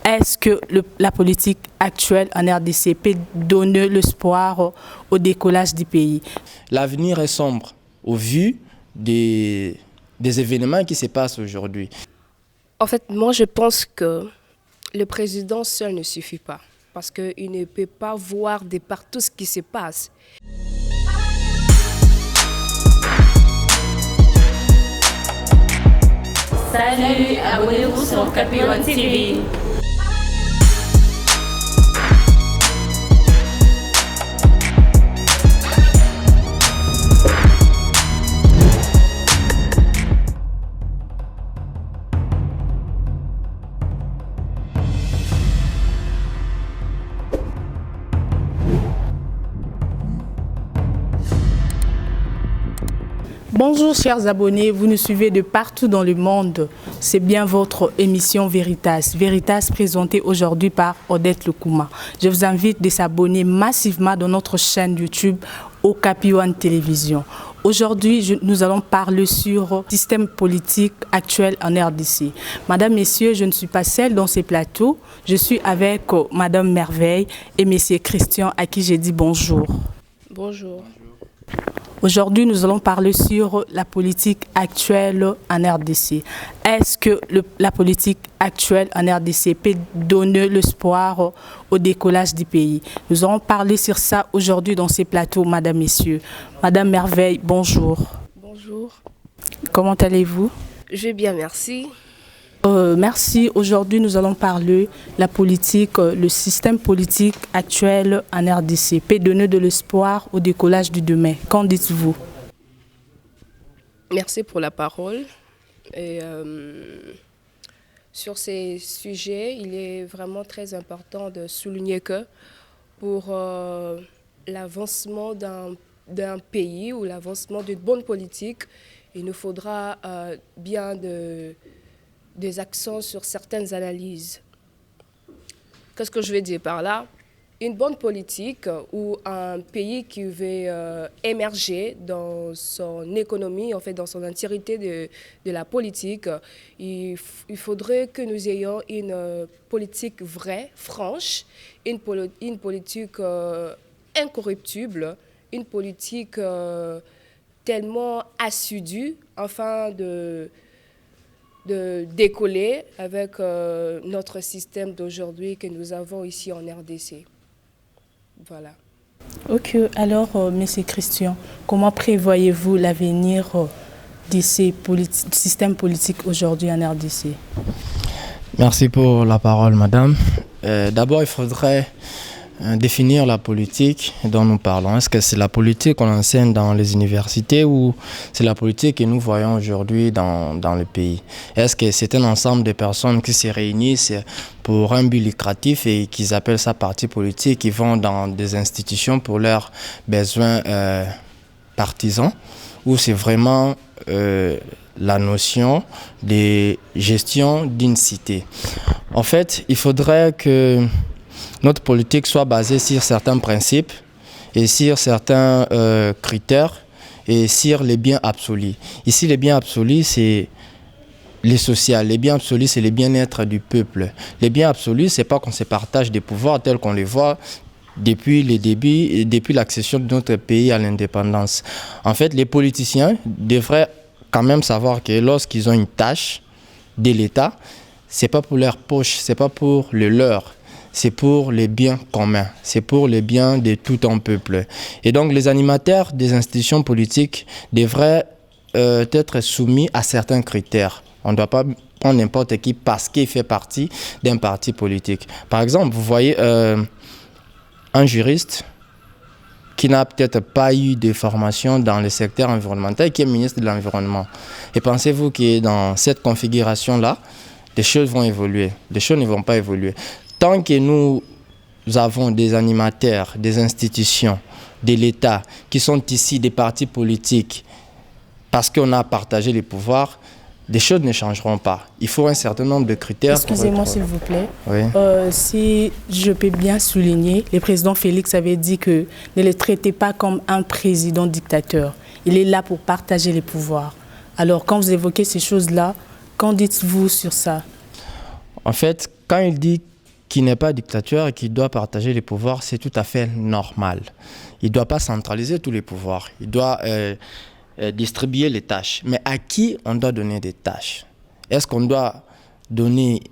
Est-ce que la politique actuelle en RDC peut donner l'espoir au décollage du pays? L'avenir est sombre au vu des événements qui se passent aujourd'hui. En fait, moi, je pense que le président seul ne suffit pas parce qu'il ne peut pas voir de partout ce qui se passe. Salut, abonnez-vous sur Capi One TV. Bonjour chers abonnés, vous nous suivez de partout dans le monde. C'est bien votre émission Veritas. Veritas présentée aujourd'hui par Odette Lekouma. Je vous invite de s'abonner massivement dans notre chaîne YouTube Okapi One Télévision. Aujourd'hui, nous allons parler sur le système politique actuel en RDC. Madame, Messieurs, je ne suis pas seule dans ces plateaux. Je suis avec Madame Merveille et Monsieur Christian à qui j'ai dit bonjour. Bonjour. Aujourd'hui, nous allons parler sur la politique actuelle en RDC. Est-ce que la politique actuelle en RDC peut donner l'espoir au décollage du pays? Nous allons parler sur ça aujourd'hui dans ces plateaux, Madame, Messieurs. Madame Merveille, bonjour. Bonjour. Comment allez-vous? Je vais bien, merci. Merci. Aujourd'hui, nous allons parler de la politique, le système politique actuel en RDC peut donner de l'espoir au décollage du demain. Qu'en dites-vous? Merci pour la parole. Et, sur ces sujets, il est vraiment très important de souligner que pour l'avancement d'un pays ou l'avancement d'une bonne politique, il nous faudra bien des accents sur certaines analyses. Qu'est-ce que je veux dire par là? Une bonne politique ou un pays qui veut émerger dans son économie, en fait dans son entièreté de la politique, il faudrait que nous ayons une politique vraie, franche, une politique incorruptible, une politique tellement assidue afin de décoller avec notre système d'aujourd'hui que nous avons ici en RDC. Voilà. Ok, alors, Monsieur Christian, comment prévoyez-vous l'avenir de ces systèmes politiques aujourd'hui en RDC? Merci pour la parole, madame. D'abord, il faudrait définir la politique dont nous parlons. Est-ce que c'est la politique qu'on enseigne dans les universités ou c'est la politique que nous voyons aujourd'hui dans le pays? Est-ce que c'est un ensemble de personnes qui se réunissent pour un but lucratif et qu'ils appellent ça parti politique, qui vont dans des institutions pour leurs besoins partisans, ou c'est vraiment la notion de gestion d'une cité? En fait, il faudrait que notre politique soit basée sur certains principes et sur certains critères et sur les biens absolus. Ici, les biens absolus, c'est les social. Les biens absolus, c'est le bien-être du peuple. Les biens absolus, c'est pas qu'on se partage des pouvoirs tels qu'on les voit depuis les débuts, depuis l'accession de notre pays à l'indépendance. En fait, les politiciens devraient quand même savoir que lorsqu'ils ont une tâche de l'État, c'est pas pour leur poche, c'est pas pour le leur. C'est pour les biens communs, c'est pour les biens de tout un peuple. Et donc les animateurs des institutions politiques devraient être soumis à certains critères. On ne doit pas prendre n'importe qui parce qu'il fait partie d'un parti politique. Par exemple, vous voyez un juriste qui n'a peut-être pas eu de formation dans le secteur environnemental, qui est ministre de l'Environnement. Et pensez-vous que dans cette configuration-là, les choses vont évoluer, les choses ne vont pas évoluer. Tant que nous avons des animateurs, des institutions, de l'État qui sont ici des partis politiques parce qu'on a partagé les pouvoirs, les choses ne changeront pas. Il faut un certain nombre de critères. Excusez-moi s'il vous plaît. Oui. Si je peux bien souligner, le président Félix avait dit que ne le traitez pas comme un président dictateur. Il est là pour partager les pouvoirs. Alors quand vous évoquez ces choses-là, qu'en dites-vous sur ça? En fait, quand il dit qui n'est pas dictateur et qui doit partager les pouvoirs, c'est tout à fait normal. Il ne doit pas centraliser tous les pouvoirs. Il doit distribuer les tâches. Mais à qui on doit donner des tâches? Est-ce qu'on doit donner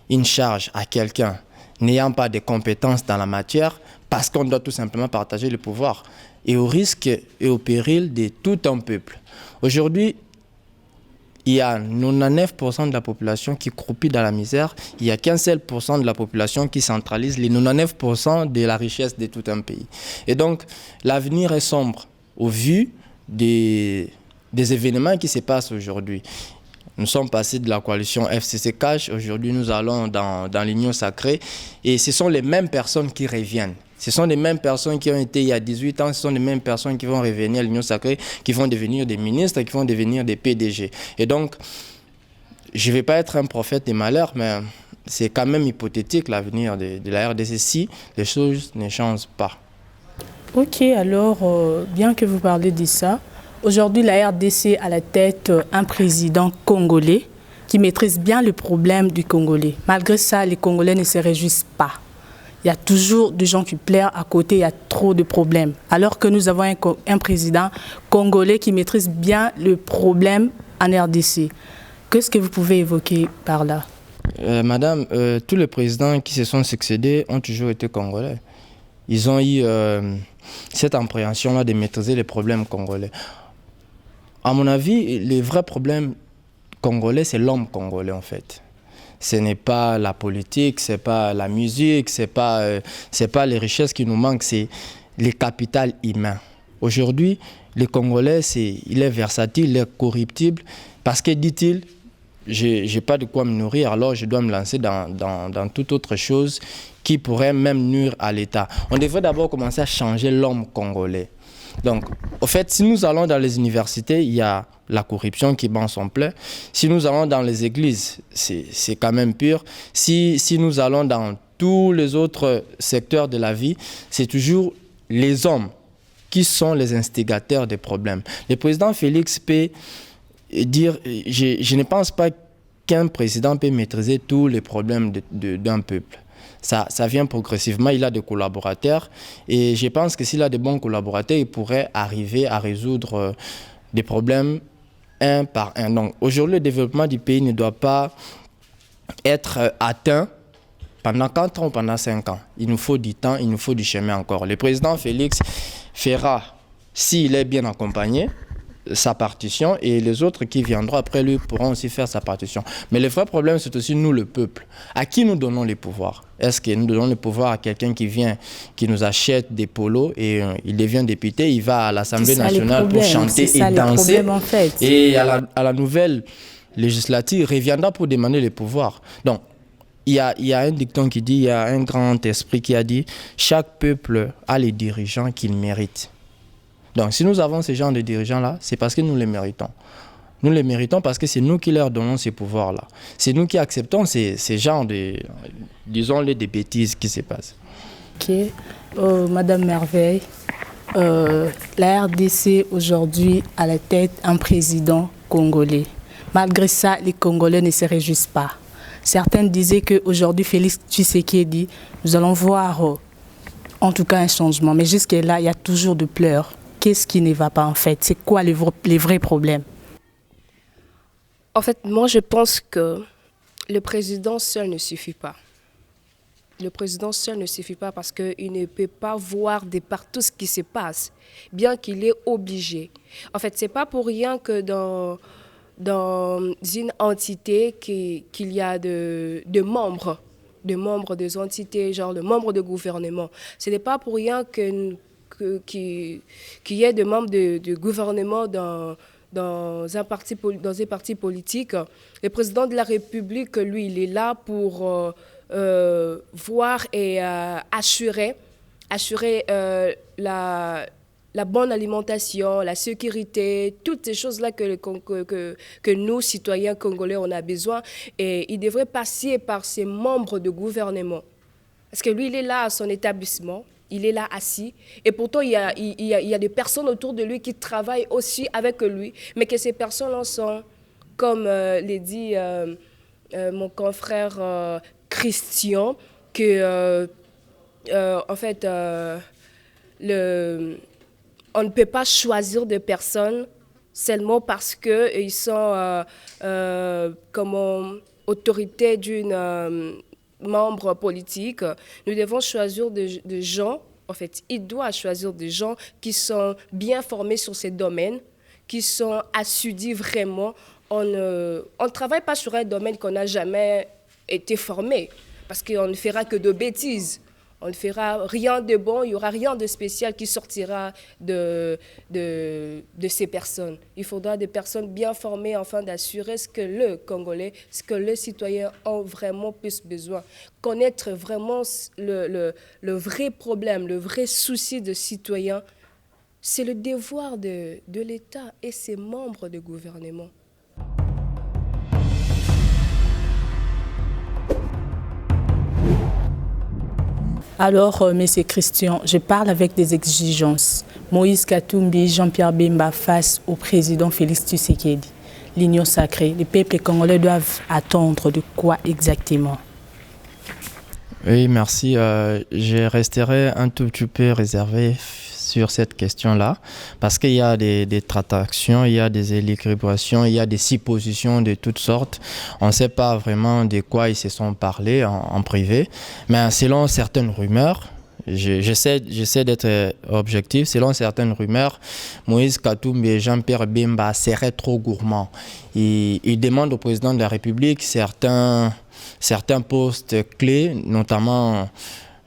une charge à quelqu'un n'ayant pas de compétences dans la matière parce qu'on doit tout simplement partager le pouvoir et au risque et au péril de tout un peuple? Aujourd'hui, il y a 99% de la population qui croupit dans la misère. Il n'y a qu'un seul % de la population qui centralise les 99% de la richesse de tout un pays. Et donc, l'avenir est sombre au vu des événements qui se passent aujourd'hui. Nous sommes passés de la coalition FCC Cash. Aujourd'hui, nous allons dans l'Union sacrée. Et ce sont les mêmes personnes qui reviennent. Ce sont les mêmes personnes qui ont été il y a 18 ans, ce sont les mêmes personnes qui vont revenir à l'Union sacrée, qui vont devenir des ministres, qui vont devenir des PDG. Et donc, je ne vais pas être un prophète des malheurs, mais c'est quand même hypothétique l'avenir de la RDC si les choses ne changent pas. Ok, alors, bien que vous parlez de ça, aujourd'hui la RDC a à la tête un président congolais qui maîtrise bien le problème du Congolais. Malgré ça, les Congolais ne se réjouissent pas. Il y a toujours des gens qui pleurent à côté, il y a trop de problèmes. Alors que nous avons un président congolais qui maîtrise bien le problème en RDC. Qu'est-ce que vous pouvez évoquer par là? Madame, tous les présidents qui se sont succédés ont toujours été congolais. Ils ont eu cette appréhension-là de maîtriser les problèmes congolais. À mon avis, les vrais problèmes congolais, c'est l'homme congolais en fait. Ce n'est pas la politique, ce n'est pas la musique, ce n'est pas les richesses qui nous manquent, c'est le capital humain. Aujourd'hui, le Congolais, il est versatile, il est corruptible, parce que, dit-il, je n'ai pas de quoi me nourrir, alors je dois me lancer dans toute autre chose qui pourrait même nuire à l'État. On devrait d'abord commencer à changer l'homme congolais. Donc, au fait, si nous allons dans les universités, il y a la corruption qui bat son plein. Si nous allons dans les églises, c'est quand même pur. Si nous allons dans tous les autres secteurs de la vie, c'est toujours les hommes qui sont les instigateurs des problèmes. Le président Félix peut dire, je ne pense pas qu'un président peut maîtriser tous les problèmes d'un peuple. Ça vient progressivement, il a des collaborateurs et je pense que s'il a de bons collaborateurs, il pourrait arriver à résoudre des problèmes un par un. Donc aujourd'hui, le développement du pays ne doit pas être atteint pendant 4 ans ou pendant 5 ans. Il nous faut du temps, il nous faut du chemin encore. Le président Félix fera, s'il est bien accompagné, sa partition et les autres qui viendront après lui pourront aussi faire sa partition. Mais le vrai problème, c'est aussi nous, le peuple. À qui nous donnons les pouvoirs? Est-ce que nous donnons le pouvoir à quelqu'un qui vient, qui nous achète des polos et il devient député, il va à l'Assemblée nationale pour chanter et danser en fait. Et à la nouvelle législature, il reviendra pour demander les pouvoirs. Donc, il y a un dicton qui dit, il y a un grand esprit qui a dit « Chaque peuple a les dirigeants qu'il mérite ». Donc, si nous avons ces genres de dirigeants-là, c'est parce que nous les méritons. Nous les méritons parce que c'est nous qui leur donnons ces pouvoirs-là. C'est nous qui acceptons ces genres de, disons-les, des bêtises qui se passent. Ok. Madame Merveille, la RDC aujourd'hui a à la tête un président congolais. Malgré ça, les Congolais ne se réjouissent pas. Certains disaient qu'aujourd'hui, Félix Tshisekedi, nous allons voir en tout cas un changement. Mais jusque-là, il y a toujours de pleurs. Qu'est-ce qui ne va pas en fait? C'est quoi les vrais problèmes? En fait, moi je pense que le président seul ne suffit pas. Le président seul ne suffit pas parce qu'il ne peut pas voir de partout ce qui se passe, bien qu'il est obligé. En fait, ce n'est pas pour rien que dans une entité qu'il y a de membres des entités, genre le membre de gouvernement. Ce n'est pas pour rien qu'il y ait des membres de gouvernement dans un parti politique. Le président de la République, lui, il est là pour voir et assurer la bonne alimentation, la sécurité, toutes ces choses-là que nous, citoyens congolais, on a besoin. Et il devrait passer par ces membres de gouvernement. Parce que lui, il est là à son établissement. Il est là assis et pourtant il y a des personnes autour de lui qui travaillent aussi avec lui, mais que ces personnes-là sont, comme l'a dit mon confrère Christian, que, en fait, on ne peut pas choisir de personnes seulement parce qu'ils sont comme autorité d'une membre politique. Nous devons choisir des gens, en fait, il doit choisir des gens qui sont bien formés sur ces domaines, qui sont assidus vraiment. On ne travaille pas sur un domaine qu'on n'a jamais été formé, parce qu'on ne fera que de bêtises. On ne fera rien de bon, il n'y aura rien de spécial qui sortira de ces personnes. Il faudra des personnes bien formées afin d'assurer ce que le Congolais, ce que les citoyens ont vraiment plus besoin. Connaître vraiment le vrai problème, le vrai souci de citoyens, c'est le devoir de l'État et ses membres de gouvernement. Alors, Monsieur Christian, je parle avec des exigences. Moïse Katumbi, Jean-Pierre Bemba face au président Félix Tshisekedi. L'Union sacrée, les peuples congolais doivent attendre de quoi exactement? Oui, merci. Je resterai un tout petit peu réservé sur cette question-là, parce qu'il y a des tractations, il y a des élucubrations, il y a des suppositions de toutes sortes. On ne sait pas vraiment de quoi ils se sont parlé en privé, mais selon certaines rumeurs, j'essaie d'être objectif, selon certaines rumeurs, Moïse Katumbi et Jean-Pierre Bemba seraient trop gourmands. Ils demandent au président de la République certains postes clés, notamment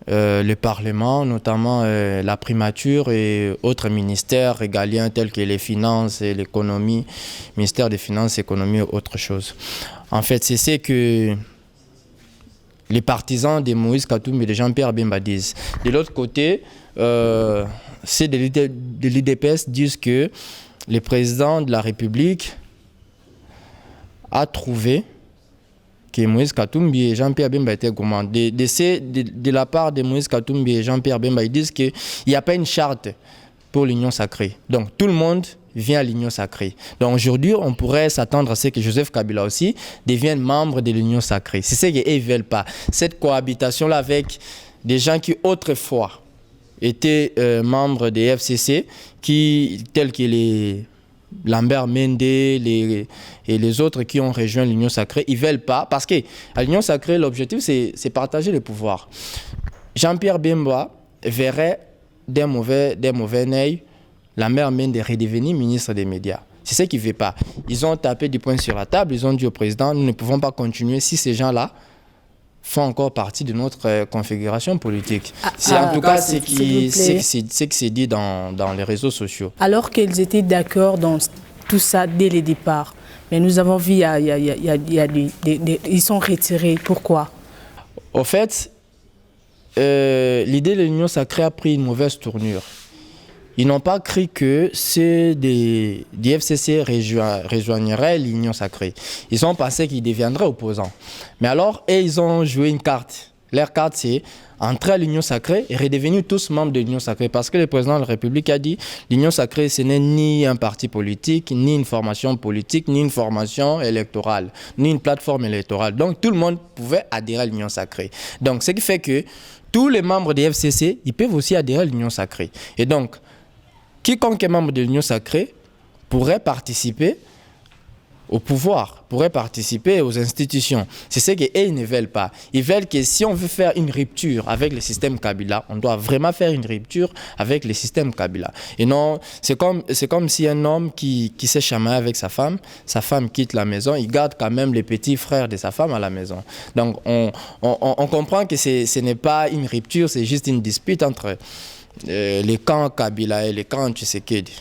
le Parlement, notamment la primature et autres ministères régaliens tels que les finances et l'économie, ministère des finances, économie et autre chose. En fait, c'est ce que les partisans de Moïse Katumbi et de Jean-Pierre Bemba disent. De l'autre côté, ceux de l'UDPS disent que le président de la République a trouvé que Moïse Katumbi et Jean-Pierre Bemba étaient gourmands. De la part de Moïse Katumbi et Jean-Pierre Bemba, ils disent qu'il n'y a pas une charte pour l'union sacrée. Donc tout le monde vient à l'union sacrée. Donc aujourd'hui, on pourrait s'attendre à ce que Joseph Kabila aussi devienne membre de l'union sacrée. C'est ce qu'ils ne veulent pas. Cette cohabitation-là avec des gens qui autrefois étaient membres des FCC, tels que les Lambert Mende et les autres qui ont rejoint l'Union sacrée, ils ne veulent pas, parce qu'à l'Union sacrée, l'objectif, c'est partager le pouvoir. Jean-Pierre Bemba verrait d'un mauvais œil Lambert Mende redevenir ministre des médias. C'est ce qu'ils ne veulent pas. Ils ont tapé du poing sur la table, ils ont dit au président, nous ne pouvons pas continuer si ces gens-là font encore partie de notre configuration politique. C'est en tout cas ce qui s'est dit dans les réseaux sociaux. Alors qu'ils étaient d'accord dans tout ça dès le départ, mais nous avons vu, ils sont retirés. Pourquoi? Au fait, l'idée de l'union sacrée a pris une mauvaise tournure. Ils n'ont pas cru que ceux des FCC rejoindraient l'union sacrée. Ils ont pensé qu'ils deviendraient opposants. Mais alors, ils ont joué une carte. Leur carte, c'est entrer à l'union sacrée et redevenir tous membres de l'union sacrée. Parce que le président de la République a dit l'union sacrée, ce n'est ni un parti politique, ni une formation politique, ni une formation électorale, ni une plateforme électorale. Donc, tout le monde pouvait adhérer à l'union sacrée. Donc, ce qui fait que tous les membres des FCC, ils peuvent aussi adhérer à l'union sacrée. Et donc, quiconque est membre de l'Union sacrée pourrait participer au pouvoir, pourrait participer aux institutions. C'est ce qu'ils ne veulent pas. Ils veulent que si on veut faire une rupture avec le système Kabila, on doit vraiment faire une rupture avec le système Kabila. Et non, c'est comme si un homme qui s'est chamaillé avec sa femme quitte la maison, il garde quand même les petits frères de sa femme à la maison. Donc on comprend que ce n'est pas une rupture, c'est juste une dispute entre les camps Kabila et les camps Tshisekedi.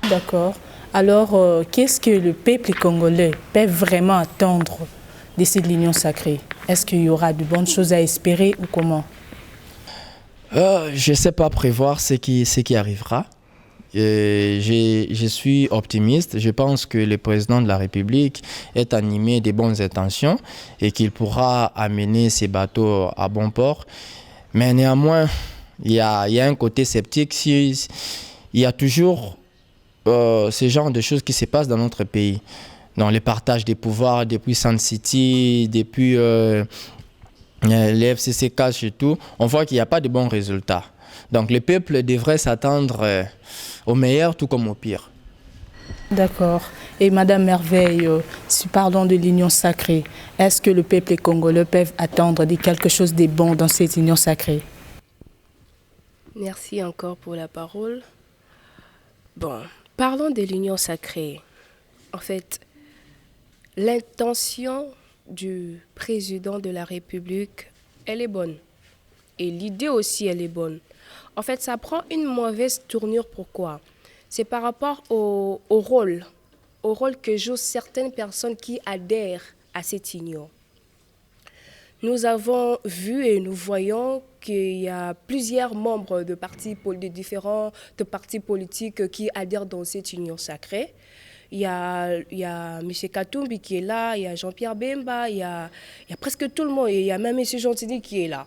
D'accord. Alors, qu'est-ce que le peuple congolais peut vraiment attendre de cette union sacrée? Est-ce qu'il y aura de bonnes choses à espérer ou comment? Je ne sais pas prévoir ce qui arrivera. Je suis optimiste. Je pense que le président de la République est animé de bonnes intentions et qu'il pourra amener ses bateaux à bon port. Mais néanmoins, il y a un côté sceptique. Il y a toujours ce genre de choses qui se passent dans notre pays. Dans le partage des pouvoirs depuis Sun City, depuis les FCC cachent et tout, on voit qu'il n'y a pas de bons résultats. Donc le peuple devrait s'attendre au meilleur tout comme au pire. D'accord. Et Madame Merveille, si parlons de l'union sacrée, est-ce que le peuple congolais peut attendre quelque chose de bon dans cette union sacrée? Merci encore pour la parole. Bon, parlons de l'union sacrée. En fait, l'intention du président de la République, elle est bonne. Et l'idée aussi, elle est bonne. En fait, ça prend une mauvaise tournure. Pourquoi? C'est par rapport au rôle que jouent certaines personnes qui adhèrent à cette union. Nous avons vu et nous voyons qu'il y a plusieurs membres de différents partis politiques qui adhèrent dans cette union sacrée. Il y a M. Katumbi qui est là, il y a Jean-Pierre Bemba, il y a presque tout le monde, et il y a même M. Gentini qui est là.